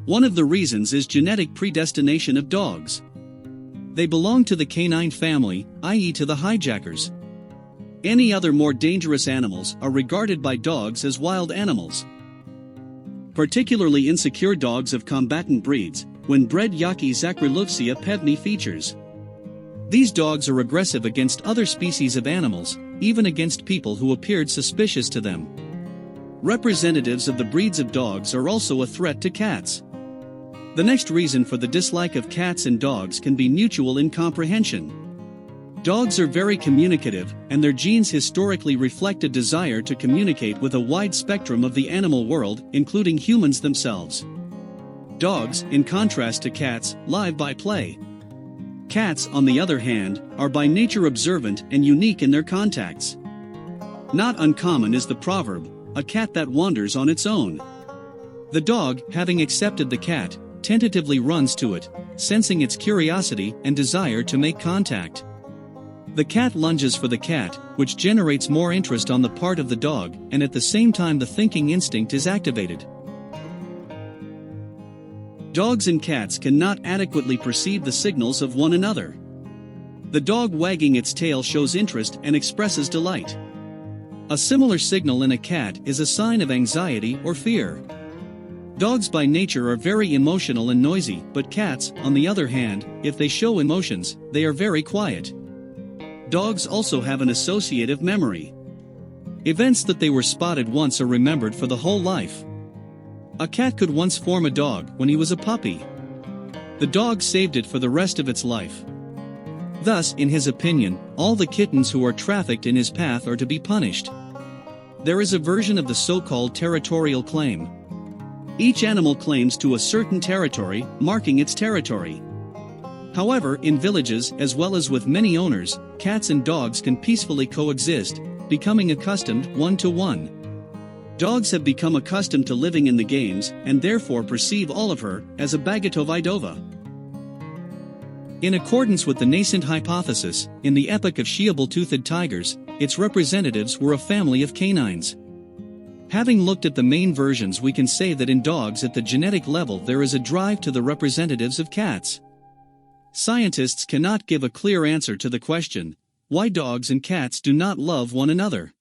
One of the reasons is genetic predestination of dogs. They belong to the canine family, i.e. to the hijackers. Any other more dangerous animals are regarded by dogs as wild animals. Particularly insecure dogs of combatant breeds, when bred Yaki Zakriluvsia pevni features. These dogs are aggressive against other species of animals, even against people who appeared suspicious to them. Representatives of the breeds of dogs are also a threat to cats. The next reason for the dislike of cats and dogs can be mutual incomprehension. Dogs are very communicative, and their genes historically reflect a desire to communicate with a wide spectrum of the animal world, including humans themselves. Dogs, in contrast to cats, live by play. Cats, on the other hand, are by nature observant and unique in their contacts. Not uncommon is the proverb, "A cat that wanders on its own." The dog, having accepted the cat, tentatively runs to it, sensing its curiosity and desire to make contact. The cat lunges for the cat, which generates more interest on the part of the dog, and at the same time the thinking instinct is activated. Dogs and cats cannot adequately perceive the signals of one another. The dog wagging its tail shows interest and expresses delight. A similar signal in a cat is a sign of anxiety or fear. Dogs by nature are very emotional and noisy, but cats, on the other hand, if they show emotions, they are very quiet. Dogs also have an associative memory. Events that they were spotted once are remembered for the whole life. A cat could once form a dog when he was a puppy. The dog saved it for the rest of its life. Thus, in his opinion, all the kittens who are trafficked in his path are to be punished. There is a version of the so-called territorial claim. Each animal claims to a certain territory, marking its territory. However, in villages as well as with many owners, cats and dogs can peacefully coexist, becoming accustomed one-to-one. Dogs have become accustomed to living in the games and therefore perceive all of her as a Bagatovidova. In accordance with the nascent hypothesis, in the epoch of Shiable-toothed tigers, its representatives were a family of canines. Having looked at the main versions, we can say that in dogs at the genetic level there is a drive to the representatives of cats. Scientists cannot give a clear answer to the question, why dogs and cats do not love one another.